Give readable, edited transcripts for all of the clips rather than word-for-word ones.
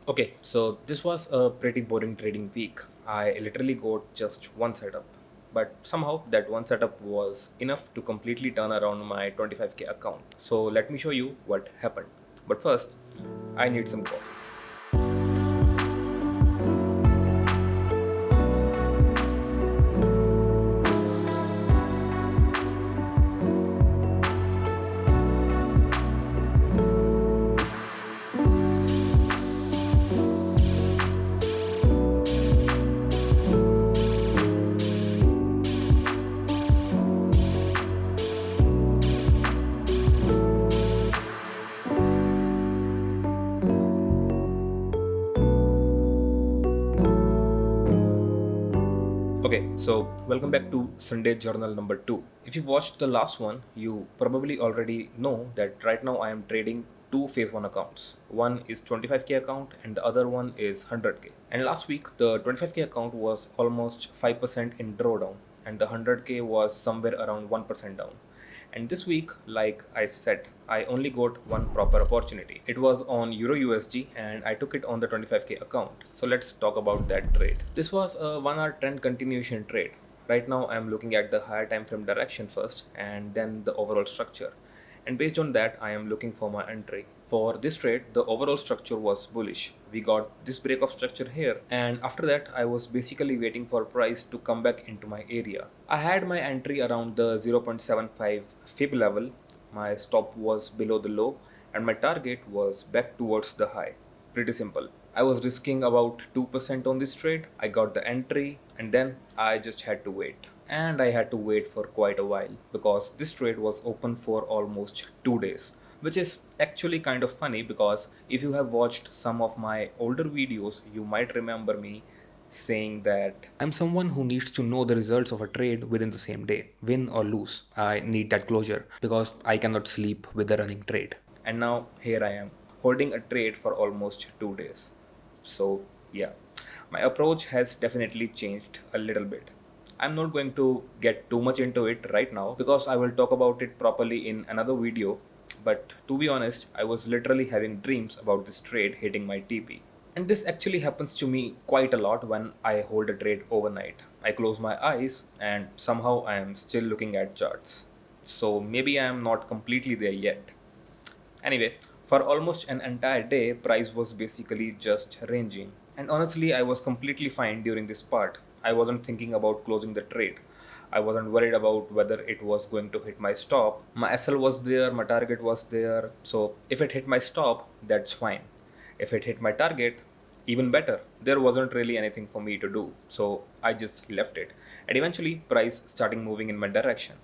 Okay, so this was a pretty boring trading week. I literally got just one setup, but somehow that one setup was enough to completely turn around my 25k account. So let me show you what happened. But first, I need some coffee. Okay, so welcome back to Sunday Journal number 2. If you watched the last one, you probably already know that right now I am trading two phase 1 accounts. One is 25k account and the other one is 100k. And last week the 25k account was almost 5% in drawdown and the 100k was somewhere around 1% down. And this week, like I said, I only got one proper opportunity. It was on Euro USD and I took it on the 25k account. So let's talk about that trade. This was a 1 hour trend continuation trade. Right now I'm looking at the higher time frame direction first and then the overall structure. And based on that, I am looking for my entry. For this trade, the overall structure was bullish. We got this break of structure here, and after that, I was basically waiting for price to come back into my area. I had my entry around the 0.75 fib level, my stop was below the low, and my target was back towards the high. Pretty simple. I was risking about 2% on this trade. I got the entry and then I just had to wait. And I had to wait for quite a while because this trade was open for almost 2 days. Which is actually kind of funny because if you have watched some of my older videos, you might remember me saying that I'm someone who needs to know the results of a trade within the same day, win or lose. I need that closure because I cannot sleep with a running trade. And now here I am holding a trade for almost 2 days. So, yeah, my approach has definitely changed a little bit. I'm not going to get too much into it right now because I will talk about it properly in another video. But to be honest, I was literally having dreams about this trade hitting my TP. And this actually happens to me quite a lot when I hold a trade overnight. I close my eyes and somehow I am still looking at charts. So maybe I am not completely there yet. Anyway, for almost an entire day, price was basically just ranging. And honestly, I was completely fine during this part. I wasn't thinking about closing the trade. I wasn't worried about whether it was going to hit my stop. My SL was there, my target was there. So if it hit my stop, that's fine. If it hit my target, even better. There wasn't really anything for me to do. So I just left it. And eventually, price started moving in my direction,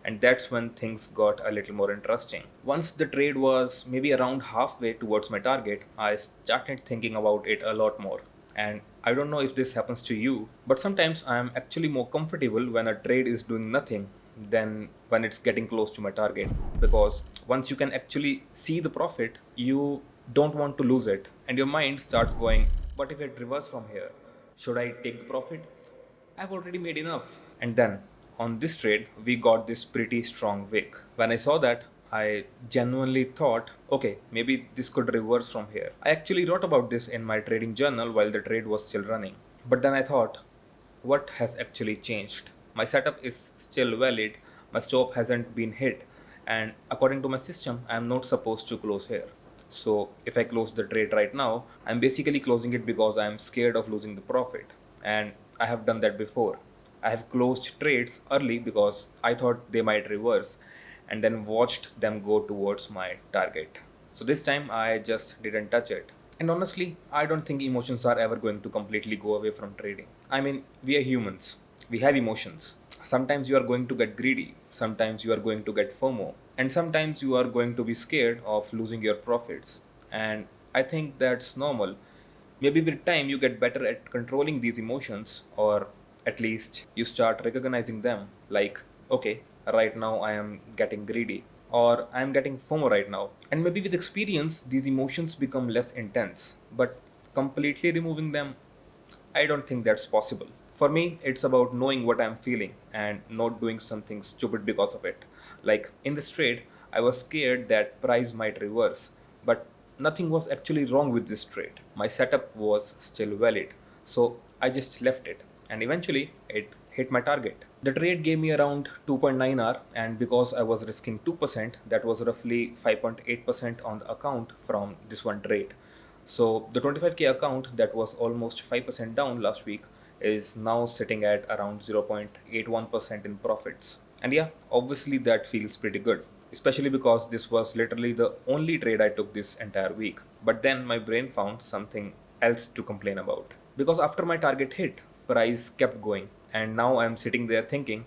and that's when things got a little more interesting. Once the trade was maybe around halfway towards my target, I started thinking about it a lot more. And I don't know if this happens to you, but sometimes I am actually more comfortable when a trade is doing nothing than when it's getting close to my target. Because once you can actually see the profit, you don't want to lose it. And your mind starts going, what if it reverses from here? Should I take the profit? I've already made enough. And then on this trade, we got this pretty strong wick. When I saw that, I genuinely thought, okay, maybe this could reverse from here. I actually wrote about this in my trading journal while the trade was still running. But then I thought, what has actually changed? My setup is still valid, my stop hasn't been hit, and according to my system, I am not supposed to close here. So if I close the trade right now, I'm basically closing it because I'm scared of losing the profit. And I have done that before. I have closed trades early because I thought they might reverse and then watched them go towards my target. So this time I just didn't touch it. And honestly, I don't think emotions are ever going to completely go away from trading. I mean, we are humans. We have emotions. Sometimes you are going to get greedy, sometimes you are going to get FOMO, and sometimes you are going to be scared of losing your profits. And I think that's normal. Maybe with time you get better at controlling these emotions, or at least you start recognizing them. Like, okay, right now I am getting greedy, or I am getting FOMO right now. And maybe with experience, these emotions become less intense. But completely removing them, I don't think that's possible. For me, it's about knowing what I'm feeling and not doing something stupid because of it. Like in this trade, I was scared that price might reverse, but nothing was actually wrong with this trade. My setup was still valid. So I just left it, and eventually it hit my target. The trade gave me around 2.9 R, and because I was risking 2%, that was roughly 5.8% on the account from this one trade. So the 25k account that was almost 5% down last week is now sitting at around 0.81% in profits. And yeah, obviously that feels pretty good, especially because this was literally the only trade I took this entire week. But then my brain found something else to complain about. Because after my target hit, price kept going, and now I'm sitting there thinking,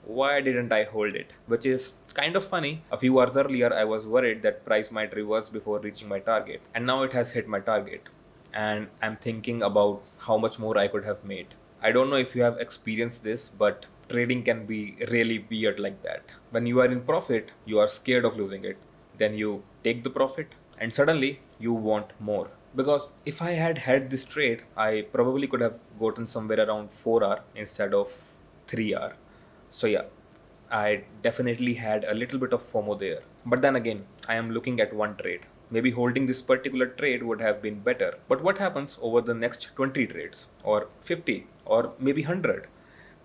why didn't I hold it? Which is kind of funny. A few hours earlier, I was worried that price might reverse before reaching my target, and now it has hit my target. And I'm thinking about how much more I could have made. I don't know if you have experienced this, but trading can be really weird like that. When you are in profit, you are scared of losing it. Then you take the profit, and suddenly you want more. Because if I had had this trade, I probably could have gotten somewhere around 4 hour instead of 3 hour. So yeah, I definitely had a little bit of FOMO there. But then again, I am looking at one trade. Maybe holding this particular trade would have been better. But what happens over the next 20 trades, or 50, or maybe 100?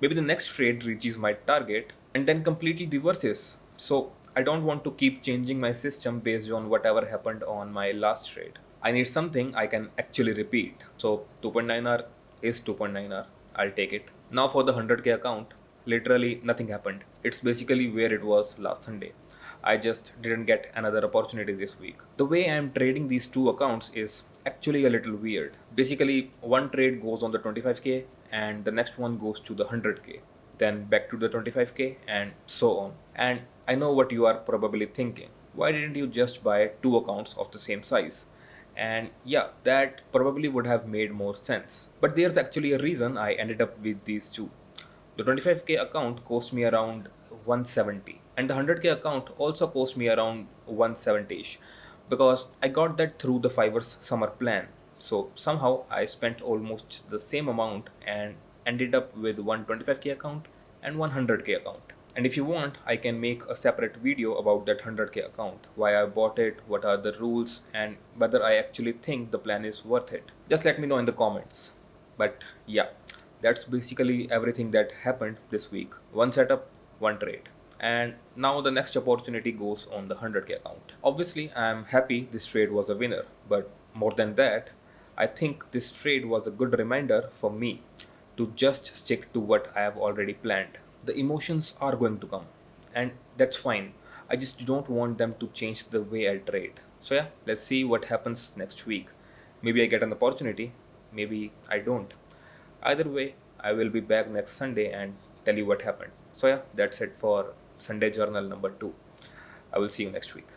Maybe the next trade reaches my target and then completely reverses. So I don't want to keep changing my system based on whatever happened on my last trade. I need something I can actually repeat. So 2.9R is 2.9R. I'll take it. Now for the 100k account, literally nothing happened. It's basically where it was last Sunday. I just didn't get another opportunity this week. The way I'm trading these two accounts is actually a little weird. Basically, one trade goes on the 25k and the next one goes to the 100k, then back to the 25k, and so on. And I know what you are probably thinking. Why didn't you just buy two accounts of the same size? And yeah, that probably would have made more sense. But there's actually a reason I ended up with these two. The 25k account cost me around 170, and the 100k account also cost me around 170ish, because I got that through the Fiverr's summer plan. So somehow I spent almost the same amount and ended up with one 25k account and 100k account. And if you want, I can make a separate video about that 100k account, why I bought it, what are the rules, and whether I actually think the plan is worth it. Just let me know in the comments. But yeah, that's basically everything that happened this week. One setup, one trade. And now the next opportunity goes on the 100k account. Obviously, I'm happy this trade was a winner, but more than that, I think this trade was a good reminder for me to just stick to what I have already planned. The emotions are going to come, and that's fine. I just don't want them to change the way I trade. So, yeah, let's see what happens next week. Maybe I get an opportunity, maybe I don't. Either way, I will be back next Sunday and tell you what happened. So, yeah, that's it for Sunday Journal number 2. I will see you next week.